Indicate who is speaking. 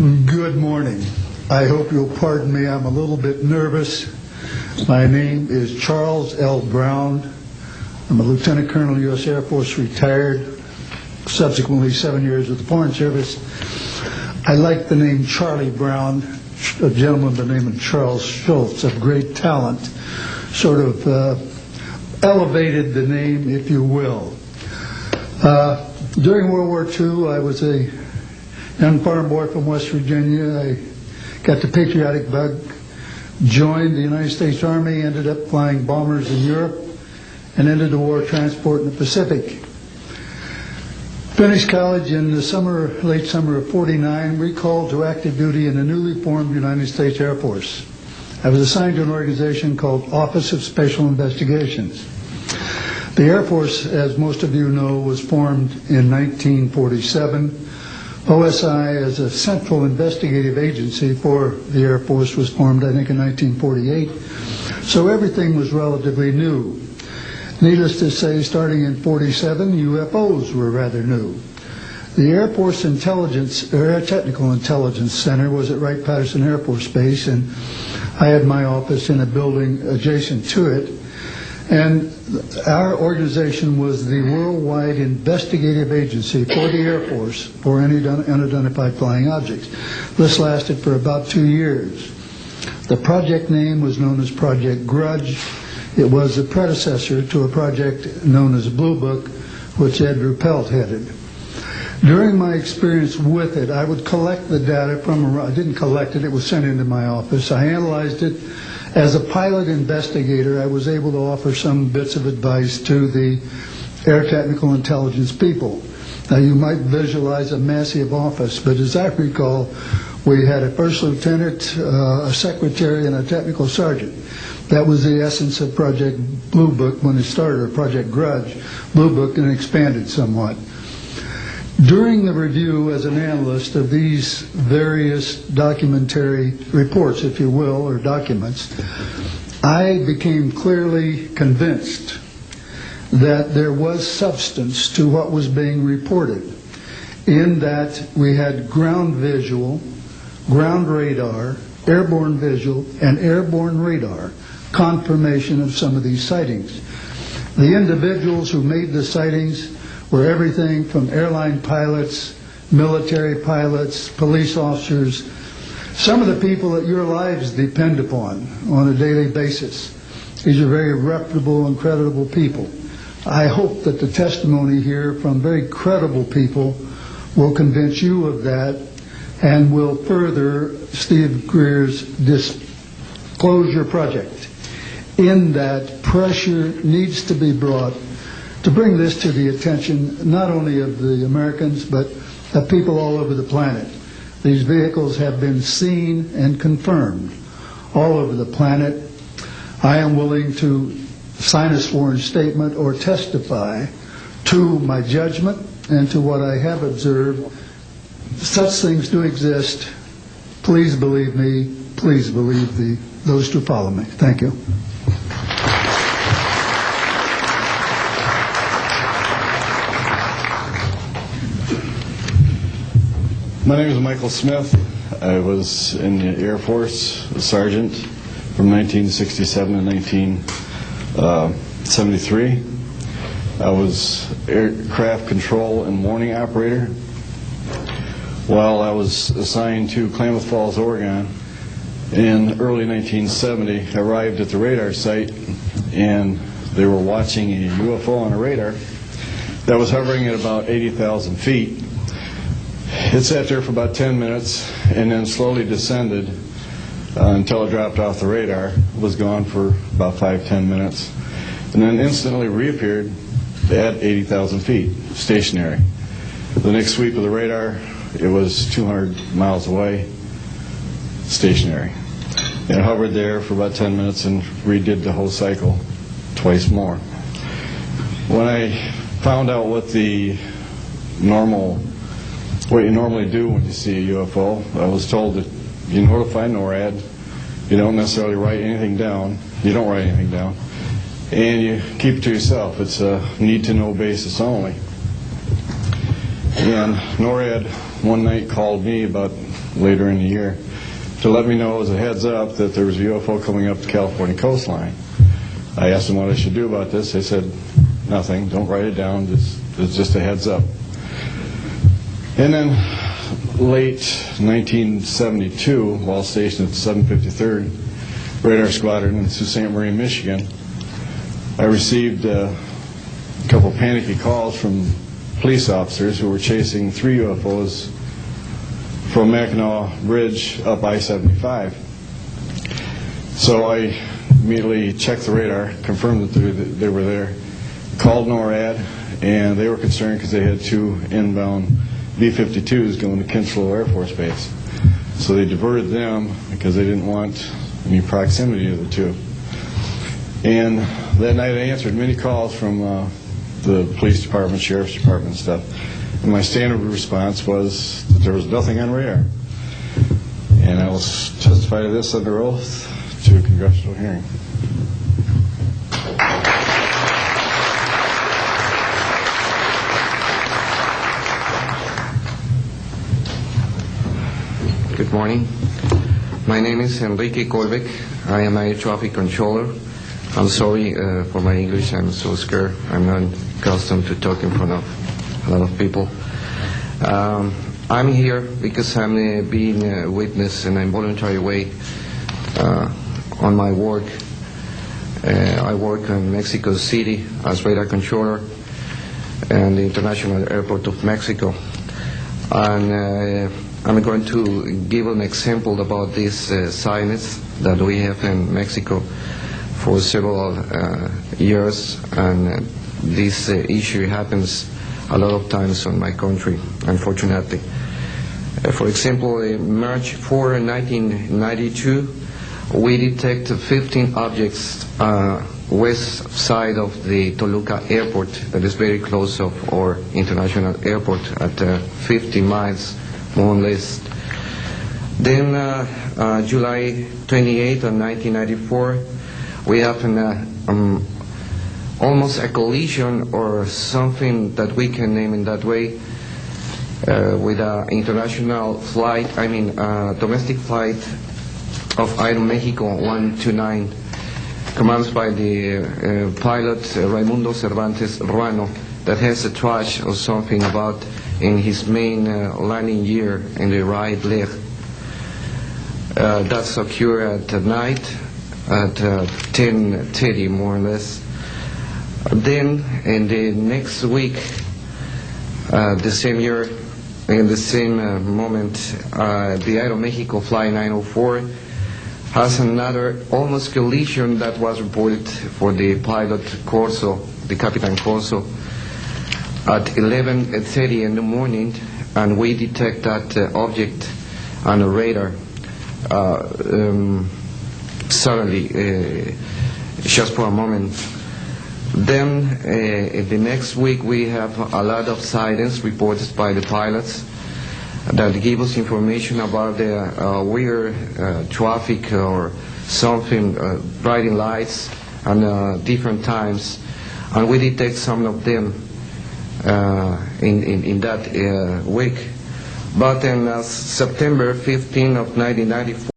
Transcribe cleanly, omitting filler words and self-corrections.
Speaker 1: Good morning. I hope you'll pardon me. I'm a little bit nervous. My name is Charles L. Brown. I'm a Lieutenant Colonel, U.S. Air Force, retired, subsequently 7 years with the Foreign Service. I like the name Charlie Brown, a gentleman by the name of Charles Schultz, of great talent, sort of elevated the name, if you will. During World War II, I was a young farm boy from West Virginia. I got the patriotic bug, joined the United States Army, ended up flying bombers in Europe, and ended the war transport in the Pacific. Finished college in the late summer of '49, recalled to active duty in the newly formed United States Air Force. I was assigned to an organization called Office of Special Investigations. The Air Force, as most of you know, was formed in 1947. OSI, as a central investigative agency for the Air Force, was formed, I think, in 1948. So everything was relatively new. Needless to say, starting in '47, UFOs were rather new. The Air Force Air Technical Intelligence Center was at Wright-Patterson Air Force Base, and I had my office in a building adjacent to it. And our organization was the worldwide investigative agency for the Air Force for any unidentified flying objects. This lasted for about 2 years. The project name was known as Project Grudge. It was the predecessor to a project known as Blue Book, which Ed Ruppelt headed. During my experience with it, I would collect the data I didn't collect it, it was sent into my office. I analyzed it. As a pilot investigator, I was able to offer some bits of advice to the Air Technical Intelligence people. Now, you might visualize a massive office, but as I recall, we had a first lieutenant, a secretary, and a technical sergeant. That was the essence of Project Blue Book when it started, or Project Grudge. Blue Book, and expanded somewhat. During the review as an analyst of these various documentary reports, if you will, or documents, I became clearly convinced that there was substance to what was being reported, in that we had ground visual, ground radar, airborne visual, and airborne radar confirmation of some of these sightings. The individuals who made the sightings were everything from airline pilots, military pilots, police officers, some of the people that your lives depend upon on a daily basis. These are very reputable and credible people. I hope that the testimony here from very credible people will convince you of that and will further Steve Greer's disclosure project, in that pressure needs to be brought to bring this to the attention not only of the Americans, but of people all over the planet. These vehicles have been seen and confirmed all over the planet. I am willing to sign a sworn statement or testify to my judgment and to what I have observed. Such things do exist. Please believe me. Please believe those who follow me. Thank you.
Speaker 2: My name is Michael Smith. I was in the Air Force, a sergeant, from 1967 to 1973. I was aircraft control and warning operator. While I was assigned to Klamath Falls, Oregon, in early 1970, I arrived at the radar site, and they were watching a UFO on a radar that was hovering at about 80,000 feet. It sat there for about 10 minutes and then slowly descended until it dropped off the radar. It was gone for about 5-10 minutes, and then instantly reappeared at 80,000 feet, stationary. The next sweep of the radar, it was 200 miles away, stationary. It hovered there for about 10 minutes and redid the whole cycle twice more. When I found out what you normally do when you see a UFO, I was told that you notify NORAD, you don't necessarily write anything down, you don't write anything down, and you keep it to yourself. It's a need-to-know basis only. And And NORAD one night called me about later in the year to let me know as a heads up that there was a UFO coming up the California coastline. I asked them what I should do about this. They said, nothing, don't write it down, it's just a heads up. And then late 1972, while stationed at the 753rd Radar Squadron in Sault Ste. Marie, Michigan, I received a couple panicky calls from police officers who were chasing 3 UFOs from Mackinac Bridge up I-75. So I immediately checked the radar, confirmed that they were there, called NORAD, and they were concerned because they had 2 inbound B-52s going to Kinslow Air Force Base. So they diverted them because they didn't want any proximity to the 2. And that night I answered many calls from the police department, sheriff's department and stuff. And my standard response was that there was nothing on radar. And I will testify to this under oath to a congressional hearing.
Speaker 3: Good morning. My name is Enrique Colbeck. I am air traffic controller. I'm sorry for my English. I'm so scared. I'm not accustomed to talk in front of a lot of people. I'm here because I'm being a witness in a voluntary way on my work. I work in Mexico City as radar controller and the International Airport of Mexico. And I'm going to give an example about this silence that we have in Mexico for several years, and this issue happens a lot of times in my country, unfortunately. For example, in March 4, 1992, we detected 15 objects west side of the Toluca airport, that is very close of our international airport at 50 miles, more or less. Then July 28 of 1994, we have almost a collision or something that we can name in that way with an international flight, domestic flight of Aeromexico 129, commanded by the pilot Raimundo Cervantes Ruano, that has a trash or something about in his main landing gear in the right leg. That's occurred at night at 10:30 more or less. Then in the next week, the same year, in the same moment, the Aeromexico Flight 904 has another almost collision that was reported for the pilot Corso, the Capitan Corso, at 11:30 in the morning, and we detect that object on the radar. Suddenly, just for a moment. Then the next week we have a lot of silence reported by the pilots that give us information about the weird traffic or something, bright lights and different times, and we detect some of them in that week. But in September 15 of 1994,